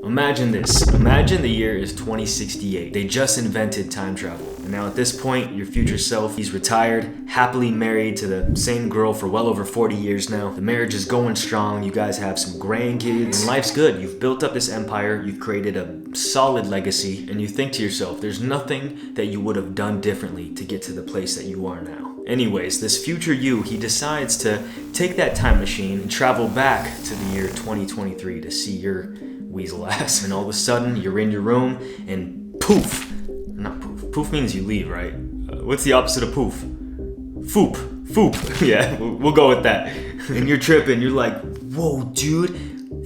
Imagine this. Imagine the year is 2068. They just invented time travel. And now at this point, your future self, he's retired, happily married to the same girl for well over 40 years now. The marriage is going strong. You guys have some grandkids. And life's good. You've built up this empire. You've created a solid legacy. And you think to yourself, there's nothing that you would have done differently to get to the place that you are now. Anyways, this future you, he decides to take that time machine and travel back to the year 2023 to see your weasel ass. And all of a sudden, you're in your room and poof. Not poof. Poof means you leave, right? What's the opposite of poof? Foop. Foop. Yeah, we'll go with that. And you're tripping. You're like, whoa, dude,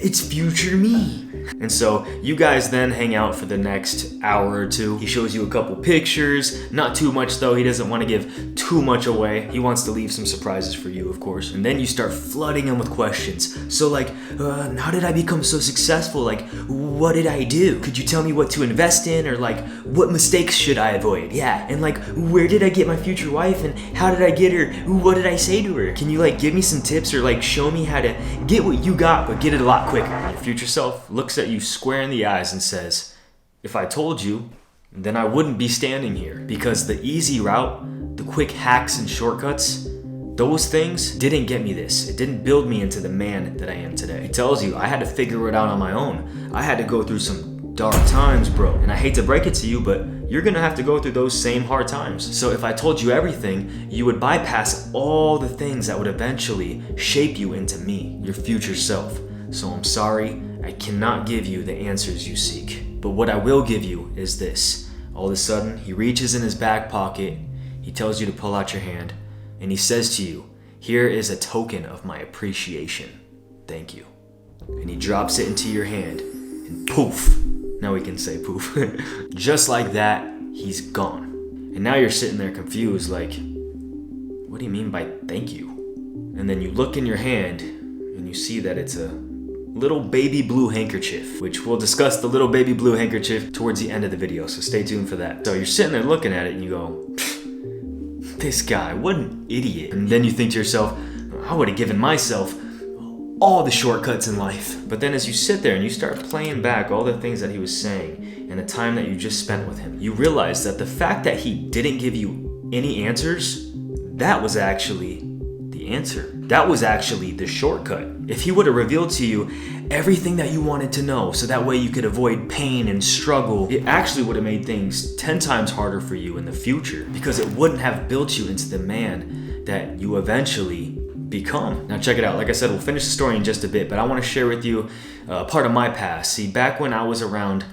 it's future me. And so you guys then hang out for the next hour or two. He shows you a couple pictures, not too much though. He doesn't want to give too much away. He wants to leave some surprises for you, of course. And then you start flooding him with questions. So like, how did I become so successful? Like, what did I do? Could you tell me what to invest in? Or like, what mistakes should I avoid? Yeah, and like, where did I get my future wife? And how did I get her? What did I say to her? Can you like give me some tips or like show me how to get what you got, but get it a lot quicker? Your future self looks at you square in the eyes and says, if I told you, then I wouldn't be standing here. Because the easy route, the quick hacks and shortcuts, those things didn't get me this. It didn't build me into the man that I am today. It tells you I had to figure it out on my own. I had to go through some dark times, bro. And I hate to break it to you, but you're gonna have to go through those same hard times. So if I told you everything, you would bypass all the things that would eventually shape you into me, your future self. So I'm sorry, I cannot give you the answers you seek. But what I will give you is this. All of a sudden, he reaches in his back pocket, he tells you to pull out your hand, and he says to you, here is a token of my appreciation. Thank you. And he drops it into your hand, and poof. Now we can say poof. Just like that, he's gone. And now you're sitting there confused, like, what do you mean by thank you? And then you look in your hand, and you see that it's a little baby blue handkerchief, which we'll discuss the little baby blue handkerchief towards the end of the video, so stay tuned for that. So you're sitting there looking at it and you go, this guy, what an idiot. And then you think to yourself, I would have given myself all the shortcuts in life. But then as you sit there and you start playing back all the things that he was saying and the time that you just spent with him, you realize that the fact that he didn't give you any answers, that was actually the answer. That was actually the shortcut. If he would have revealed to you everything that you wanted to know so that way you could avoid pain and struggle, it actually would have made things 10 times harder for you in the future because it wouldn't have built you into the man that you eventually become. Now check it out. Like I said, we'll finish the story in just a bit, but I want to share with you part of my past. See, back when I was around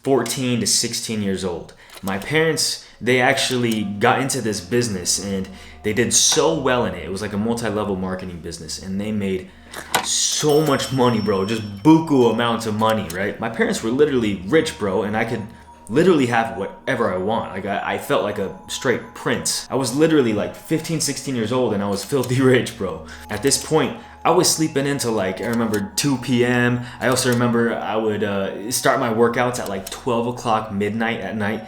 14 to 16 years old, my parents, they actually got into this business and they did so well in it. It was like a multi-level marketing business and they made so much money, bro. Just buku amounts of money, right? My parents were literally rich, bro, and I could literally have whatever I want. Like I felt like a straight prince. I was literally like 15, 16 years old and I was filthy rich, bro. At this point, I was sleeping until like, I remember 2 p.m. I also remember I would start my workouts at like 12 o'clock midnight at night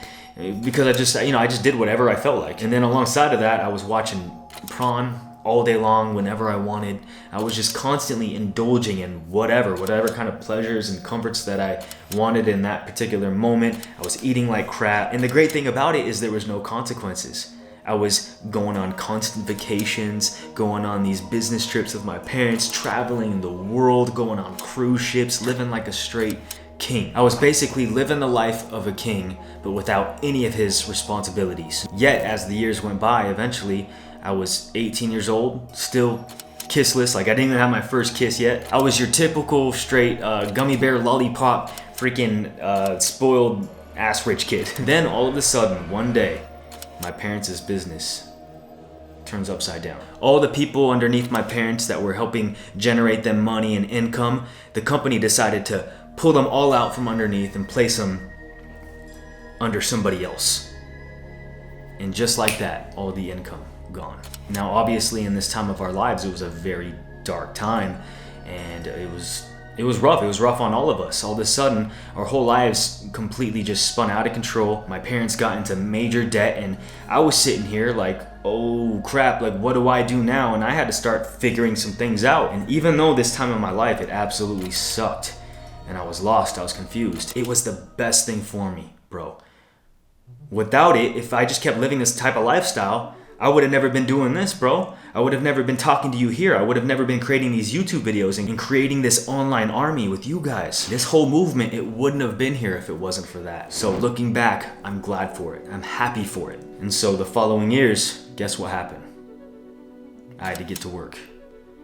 because I just did whatever I felt like. And then alongside of that, I was watching prawn all day long whenever I wanted. I was just constantly indulging in whatever kind of pleasures and comforts that I wanted in that particular moment. I was eating like crap. And the great thing about it is there was no consequences. I was going on constant vacations, going on these business trips with my parents, traveling the world, going on cruise ships, living like a straight king. I was basically living the life of a king, but without any of his responsibilities. Yet, as the years went by, eventually, I was 18 years old, still kissless, like I didn't even have my first kiss yet. I was your typical straight gummy bear lollipop, freaking spoiled ass rich kid. Then all of a sudden, one day, my parents' business turns upside down. All the people underneath my parents that were helping generate them money and income, the company decided to pull them all out from underneath and place them under somebody else. And just like that, all the income gone. Now, obviously, in this time of our lives, it was a very dark time, and it was rough. It was rough on all of us. All of a sudden, our whole lives completely just spun out of control. My parents got into major debt, and I was sitting here like, oh crap, like what do I do now? And I had to start figuring some things out. And even though this time in my life, it absolutely sucked, and I was lost, I was confused. It was the best thing for me, bro. Without it, if I just kept living this type of lifestyle, I would have never been doing this, bro. I would have never been talking to you here. I would have never been creating these YouTube videos and creating this online army with you guys. This whole movement, it wouldn't have been here if it wasn't for that. So looking back, I'm glad for it. I'm happy for it. And so the following years, guess what happened? I had to get to work.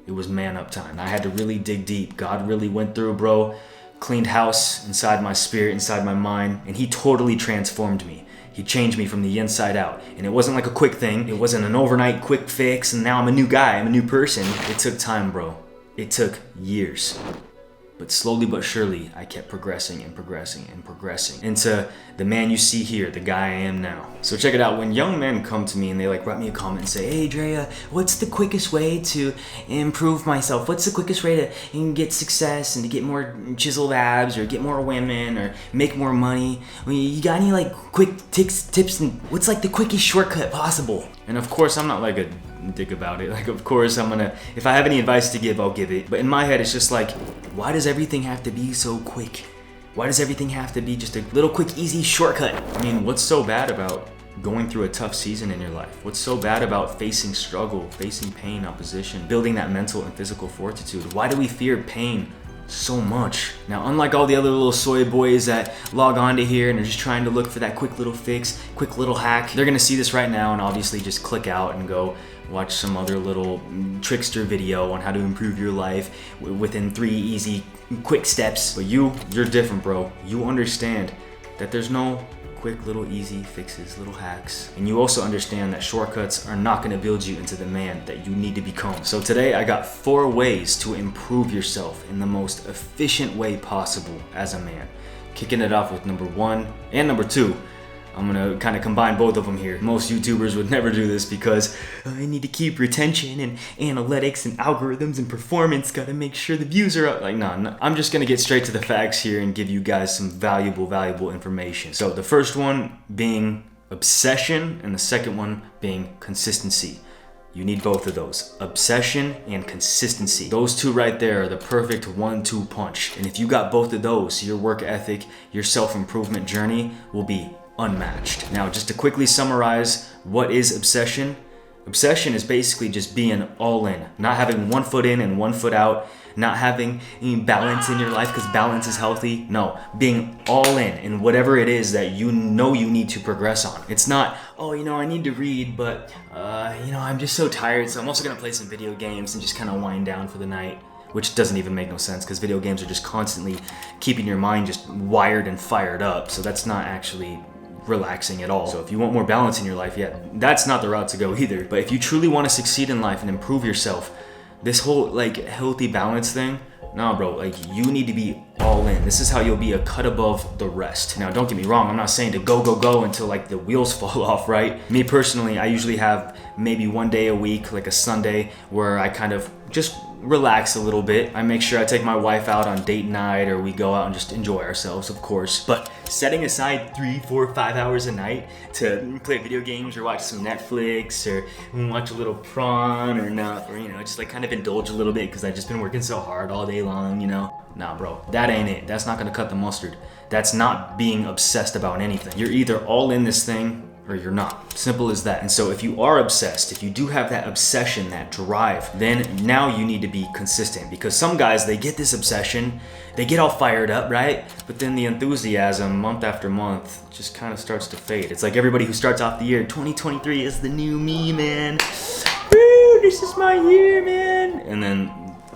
It was man up time. I had to really dig deep. God really went through, bro. Cleaned house inside my spirit, inside my mind, and he totally transformed me. He changed me from the inside out. And it wasn't like a quick thing. It wasn't an overnight quick fix and now I'm a new guy, I'm a new person. It took time, bro. It took years. But slowly but surely, I kept progressing and progressing and progressing into the man you see here, the guy I am now. So check it out, when young men come to me and they like write me a comment and say, hey Drea, what's the quickest way to improve myself? What's the quickest way to get success and to get more chiseled abs or get more women or make more money? You got any like quick tips and what's like the quickest shortcut possible? And of course, I'm not like a dick about it. Like, of course, if I have any advice to give, I'll give it. But in my head, it's just like, why does everything have to be so quick? Why does everything have to be just a little quick, easy shortcut? I mean, what's so bad about going through a tough season in your life? What's so bad about facing struggle, facing pain, opposition, building that mental and physical fortitude? Why do we fear pain so much? Now, unlike all the other little soy boys that log on to here and are just trying to look for that quick little fix, quick little hack, they're gonna see this right now and obviously just click out and go watch some other little trickster video on how to improve your life within 3 easy, quick steps. But you're different, bro. You understand that there's no quick little easy fixes, little hacks. And you also understand that shortcuts are not gonna build you into the man that you need to become. So today I got 4 ways to improve yourself in the most efficient way possible as a man. Kicking it off with number 1 and number 2. I'm gonna kind of combine both of them here. Most YouTubers would never do this because I need to keep retention and analytics and algorithms and performance. Gotta make sure the views are up. Like, no. I'm just gonna get straight to the facts here and give you guys some valuable information. So the first one being obsession and the second one being consistency. You need both of those, obsession and consistency. Those two right there are the perfect 1-2 punch. And if you got both of those, your work ethic, your self-improvement journey will be unmatched. Now, just to quickly summarize, what is obsession? Obsession is basically just being all in, not having 1 foot in and 1 foot out, not having any balance in your life because balance is healthy. No, being all in whatever it is that you know you need to progress on. It's not, oh, I need to read, but I'm just so tired, so I'm also gonna play some video games and just kind of wind down for the night. Which doesn't even make no sense because video games are just constantly keeping your mind just wired and fired up. So that's not actually relaxing at all. So if you want more balance in your life, yeah, that's not the route to go either. But if you truly want to succeed in life and improve yourself, this whole like healthy balance thing, nah, bro, like you need to be all in. This is how you'll be a cut above the rest. Now, don't get me wrong, I'm not saying to go until like the wheels fall off, right? Me personally, I usually have maybe 1 day a week, like a Sunday, where I kind of just relax a little bit. I make sure I take my wife out on date night or we go out and just enjoy ourselves, of course. But setting aside 3, 4, 5 hours a night to play video games or watch some Netflix or watch a little prawn or not, or just like kind of indulge a little bit because I've just been working so hard all day long, Nah, bro, that ain't it. That's not gonna cut the mustard. That's not being obsessed about anything. You're either all in this thing or you're not. Simple as that. And so if you are obsessed, if you do have that obsession, that drive, then now you need to be consistent, because some guys, they get this obsession, they get all fired up, right? But then the enthusiasm month after month just kind of starts to fade. It's like everybody who starts off the year, 2023 is the new me, man. Woo, this is my year, man. And then,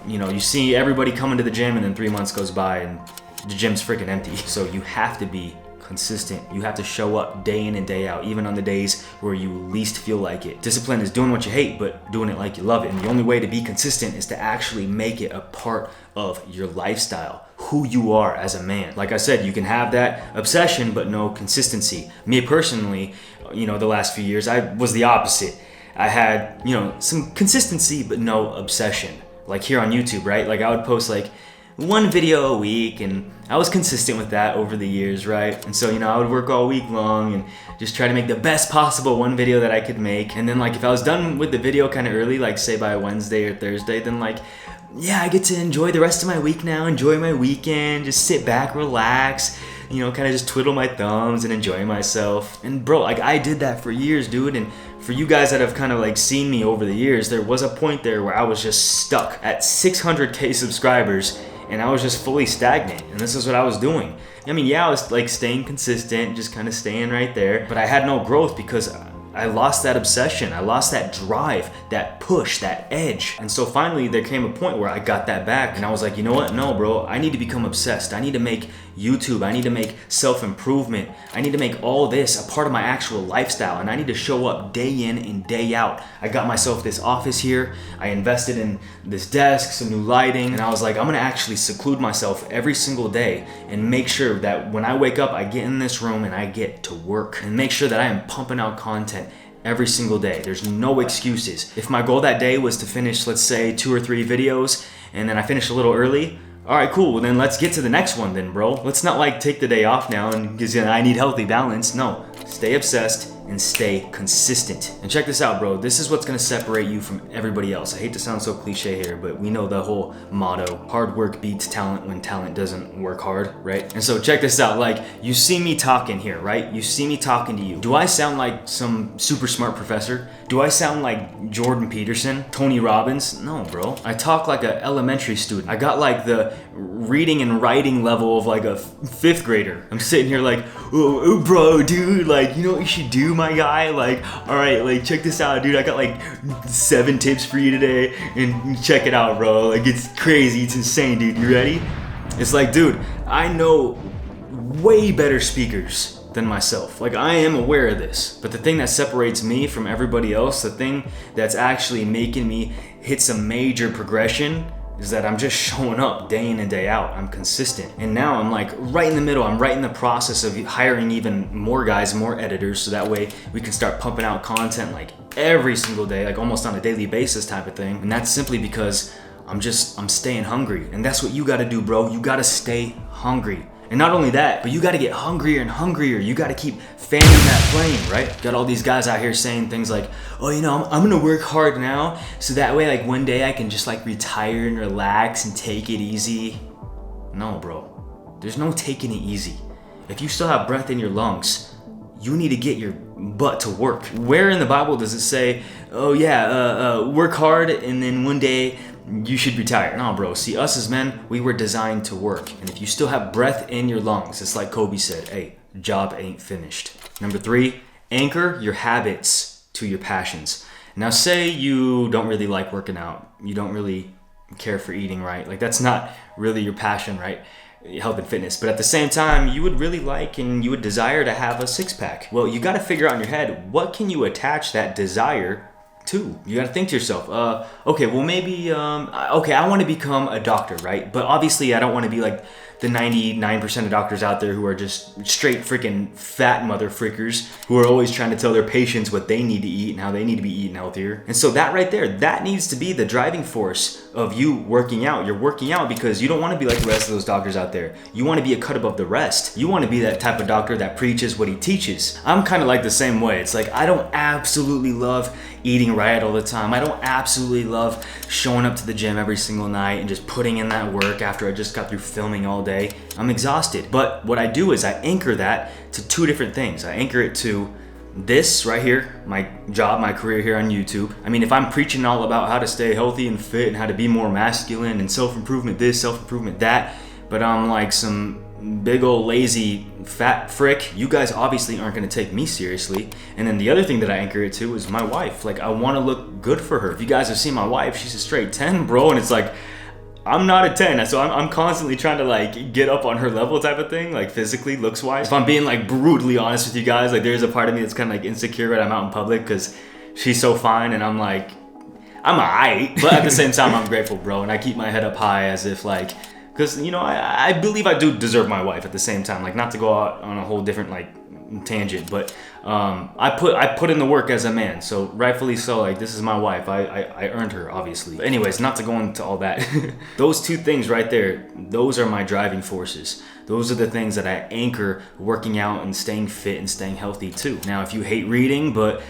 you see everybody coming to the gym and then 3 months goes by and the gym's freaking empty. So you have to be consistent. You have to show up day in and day out, even on the days where you least feel like it. Discipline is doing what you hate, but doing it like you love it. And the only way to be consistent is to actually make it a part of your lifestyle, who you are as a man. Like I said, you can have that obsession, but no consistency. Me personally, the last few years, I was the opposite. I had, some consistency, but no obsession. Like here on YouTube, right? Like I would post like 1 video a week, and I was consistent with that over the years, right? And so, I would work all week long and just try to make the best possible 1 video that I could make. And then like if I was done with the video kind of early, like say by Wednesday or Thursday, then like yeah, I get to enjoy the rest of my week now, enjoy my weekend, just sit back, relax, you know, kind of just twiddle my thumbs and enjoy myself. And bro, like I did that for years, dude. And for you guys that have kind of like seen me over the years, there was a point there where I was just stuck at 600K subscribers and I was just fully stagnant. And this is what I was doing. I mean, yeah, I was like staying consistent, just kind of staying right there, but I had no growth because I lost that obsession. I lost that drive, that push, that edge. And so finally there came a point where I got that back and I was like, you know what? No, bro, I need to become obsessed. I need to make YouTube. I need to make self-improvement. I need to make all this a part of my actual lifestyle, and I need to show up day in and day out. I got myself this office here. I invested in this desk, some new lighting, and I was like, I'm gonna actually seclude myself every single day and make sure that when I wake up, I get in this room and I get to work and make sure that I am pumping out content every single day. There's no excuses. If my goal that day was to finish, let's say 2 or 3 videos, and then I finish a little early, all right, cool. Well, then let's get to the next one then, bro. Let's not like take the day off now and because I need healthy balance. No, stay obsessed and stay consistent. And check this out, bro. This is what's gonna separate you from everybody else. I hate to sound so cliche here, but we know the whole motto, hard work beats talent when talent doesn't work hard, right? And so check this out, like you see me talking here, right? You see me talking to you. Do I sound like some super smart professor? Do I sound like Jordan Peterson, Tony Robbins? No, bro. I talk like an elementary student. I got like the reading and writing level of like a 5th grader. I'm sitting here like, oh, bro, dude, like, you know what you should do, my guy? Like, all right, like, check this out, dude. I got like 7 tips for you today, and check it out, bro. Like, it's crazy. It's insane, dude. You ready? It's like, dude, I know way better speakers than myself. Like, I am aware of this, but the thing that separates me from everybody else, the thing that's actually making me hit some major progression, is that I'm just showing up day in and day out. I'm consistent. And now I'm like right in the middle. I'm right in the process of hiring even more guys, more editors, so that way we can start pumping out content like every single day, like almost on a daily basis type of thing. And that's simply because I'm staying hungry. And that's what you gotta do, bro. You gotta stay hungry. And not only that, but you gotta get hungrier and hungrier. You gotta keep fanning that flame, right? Got all these guys out here saying things like, oh, you know, I'm gonna work hard now, so that way like one day I can just like retire and relax and take it easy. No, bro, there's no taking it easy. If you still have breath in your lungs, you need to get your butt to work. Where in the Bible does it say, oh yeah, work hard and then one day you should retire? No, bro. See, us as men, we were designed to work. And if you still have breath in your lungs, it's like Kobe said, hey, job ain't finished. Number 3, anchor your habits to your passions. Now, say you don't really like working out. You don't really care for eating right. Like, that's not really your passion, right? Health and fitness. But at the same time, you would really like and you would desire to have a 6-pack. Well, you got to figure out in your head, what can you attach that desire to? You gotta think to yourself, okay, well maybe, okay, I wanna become a doctor, right? But obviously I don't wanna be like the 99% of doctors out there who are just straight freaking fat mother freakers who are always trying to tell their patients what they need to eat and how they need to be eating healthier. And so that right there, that needs to be the driving force of you working out. You're working out because you don't want to be like the rest of those doctors out there. You want to be a cut above the rest. You want to be that type of doctor that preaches what he teaches. I'm kind of like the same way. It's like I don't absolutely love eating right all the time. I don't absolutely love showing up to the gym every single night and just putting in that work after I just got through filming all day. I'm exhausted. But what I do is I anchor that to 2 different things. I anchor it to this right here, my job, my career here on YouTube. I mean, if I'm preaching all about how to stay healthy and fit and how to be more masculine and self-improvement this, self-improvement that, but I'm like some big old lazy fat frick, you guys obviously aren't going to take me seriously. And then the other thing that I anchor it to is my wife. Like, I want to look good for her. If you guys have seen my wife, she's a straight 10, bro, and it's like I'm not a 10, so I'm constantly trying to like get up on her level type of thing, like physically, looks wise. If I'm being like brutally honest with you guys, like there's a part of me that's kind of like insecure when I'm out in public because she's so fine and I'm like, I'm alright. But at the same time, I'm grateful, bro, and I keep my head up high as if like, because you know, I believe I do deserve my wife at the same time. Like, not to go out on a whole different like tangent, but I put in the work as a man, so rightfully so. Like, this is my wife. I earned her, obviously. But anyways, not to go into all that. Those 2 things right there, those are my driving forces. Those are the things that I anchor working out and staying fit and staying healthy too. Now, if you hate reading, but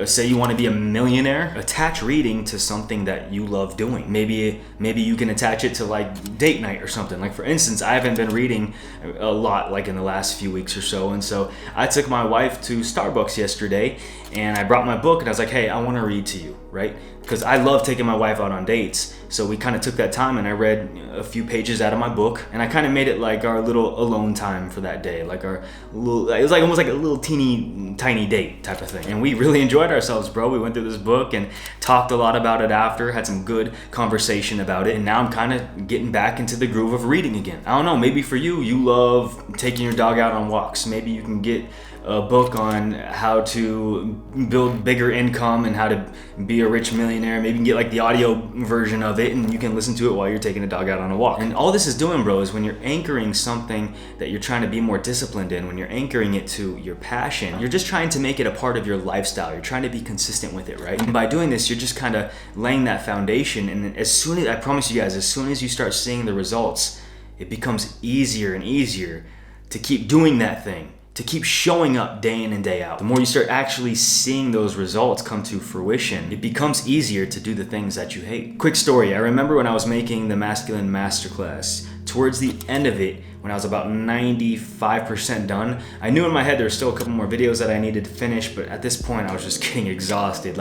say you want to be a millionaire, attach reading to something that you love doing. Maybe you can attach it to like date night or something. Like for instance, I haven't been reading a lot like in the last few weeks or so, and so I took my wife to Starbucks yesterday and I brought my book and I was like, hey, I want to read to you, right? Because I love taking my wife out on dates. So we kind of took that time and I read a few pages out of my book, and I kind of made it like our little alone time for that day, like our little, it was like almost like a little tiny date type of thing. And we really enjoyed ourselves, bro. We went through this book and talked a lot about it after, had some good conversation about it, and now I'm kind of getting back into the groove of reading again. I don't know, maybe for you, you love taking your dog out on walks. Maybe you can get a book on how to build bigger income and how to be a rich millionaire. Maybe you can get like the audio version of it and you can listen to it while you're taking a dog out on a walk. And all this is doing, bro, is when you're anchoring something that you're trying to be more disciplined in, when you're anchoring it to your passion, you're just trying to make it a part of your lifestyle. You're trying to be consistent with it, right? And by doing this, you're just kind of laying that foundation. And as soon as, I promise you guys, as soon as you start seeing the results, it becomes easier and easier to keep doing that thing, to keep showing up day in and day out. The more you start actually seeing those results come to fruition, it becomes easier to do the things that you hate. Quick story, I remember when I was making the Masculine Masterclass, towards the end of it, when I was about 95% done, I knew in my head there were still a couple more videos that I needed to finish, but at this point I was just getting exhausted.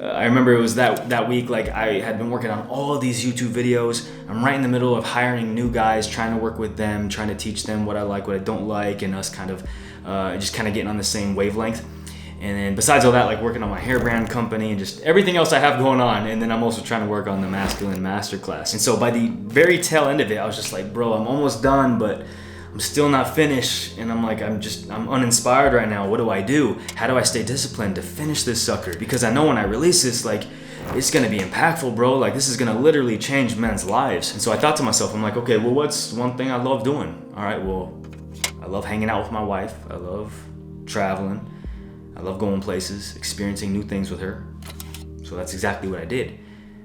I remember it was that week, like I had been working on all of these YouTube videos. I'm right in the middle of hiring new guys, trying to work with them, trying to teach them what I like, what I don't like, and us kind of just kind of getting on the same wavelength. And then besides all that, like working on my hair brand company and just everything else I have going on. And then I'm also trying to work on the Masculine Masterclass. And so by the very tail end of it, I was just like, bro, I'm almost done, but I'm still not finished, and I'm like, I'm uninspired right now. What do I do? How do I stay disciplined to finish this sucker? Because I know when I release this, like, it's gonna be impactful, bro. Like, this is gonna literally change men's lives. And so I thought to myself, I'm like, okay, well, what's one thing I love doing? All right, well, I love hanging out with my wife. I love traveling. I love going places, experiencing new things with her. So that's exactly what I did.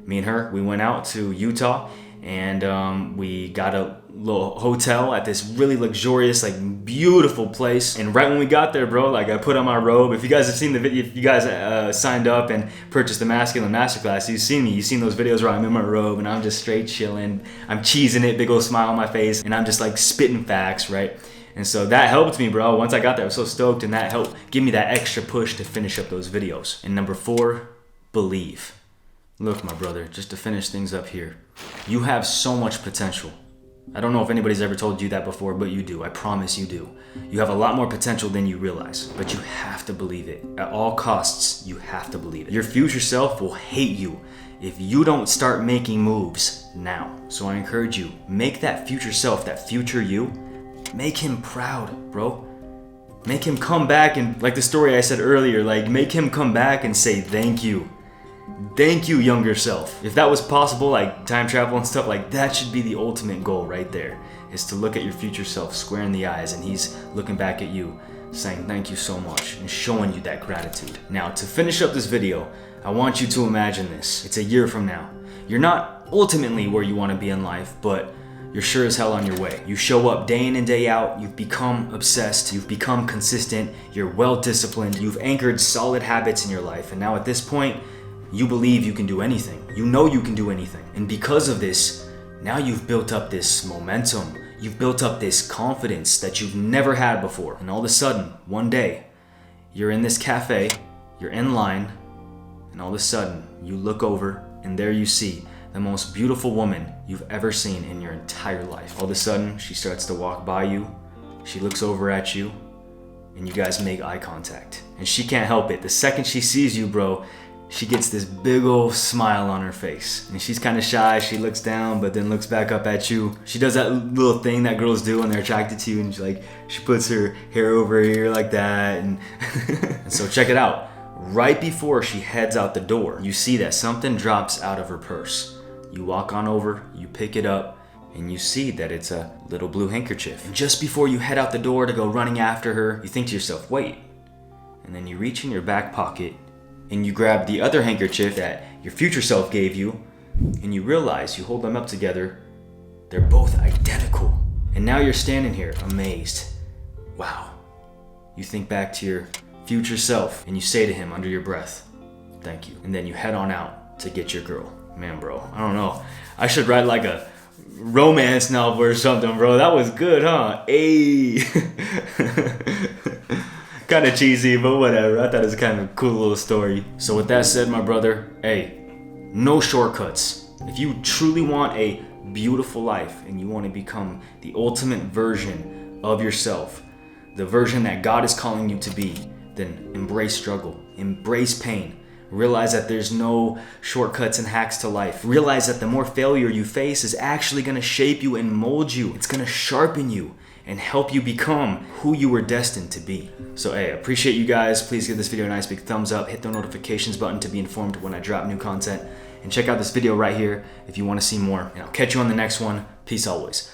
Me and her, we went out to Utah, and we got a little hotel at this really luxurious, like beautiful place. And right when we got there, bro, like I put on my robe. If you guys have seen the video, if you guys signed up and purchased the Masculine Masterclass, you've seen me. You've seen those videos where I'm in my robe and I'm just straight chilling. I'm cheesing it, big old smile on my face, and I'm just like spitting facts, right? And so that helped me, bro. Once I got there, I was so stoked, and that helped give me that extra push to finish up those videos. And number 4, believe. Look, my brother, just to finish things up here, you have so much potential. I don't know if anybody's ever told you that before, but you do. I promise you do. You have a lot more potential than you realize, but you have to believe it. At all costs, you have to believe it. Your future self will hate you if you don't start making moves now. So I encourage you, make that future self, that future you, make him proud, bro. Make him come back and, like the story I said earlier, like make him come back and say thank you. Thank you, younger self. If that was possible, like time travel and stuff, like that should be the ultimate goal right there, is to look at your future self square in the eyes and he's looking back at you saying thank you so much and showing you that gratitude. Now, to finish up this video, I want you to imagine this. It's a year from now. You're not ultimately where you want to be in life, but you're sure as hell on your way. You show up day in and day out, you've become obsessed, you've become consistent, you're well disciplined, you've anchored solid habits in your life, and now at this point, you believe you can do anything. You know you can do anything. And because of this, now you've built up this momentum. You've built up this confidence that you've never had before. And all of a sudden, one day, you're in this cafe, you're in line, and all of a sudden, you look over, and there you see the most beautiful woman you've ever seen in your entire life. All of a sudden, she starts to walk by you, she looks over at you, and you guys make eye contact. And she can't help it. The second she sees you, bro, she gets this big old smile on her face. And she's kind of shy, she looks down, but then looks back up at you. She does that little thing that girls do when they're attracted to you, and she puts her hair over here like that. And, and so check it out. Right before she heads out the door, you see that something drops out of her purse. You walk on over, you pick it up, and you see that it's a little blue handkerchief. And just before you head out the door to go running after her, you think to yourself, wait. And then you reach in your back pocket and you grab the other handkerchief that your future self gave you, and you realize, you hold them up together, they're both identical. And now you're standing here amazed. Wow. You think back to your future self and you say to him under your breath, thank you. And then you head on out to get your girl. Man, bro, I don't know. I should write like a romance novel or something, bro. That was good, huh? Ayy. Kind of cheesy, but whatever. I thought it was kind of a cool little story. So with that said, my brother, hey, no shortcuts. If you truly want a beautiful life and you want to become the ultimate version of yourself, the version that God is calling you to be, then embrace struggle, embrace pain. Realize that there's no shortcuts and hacks to life. Realize that the more failure you face is actually going to shape you and mold you. It's going to sharpen you and help you become who you were destined to be. So hey, I appreciate you guys. Please give this video a nice big thumbs up. Hit the notifications button to be informed when I drop new content. And check out this video right here if you want to see more. And I'll catch you on the next one. Peace always.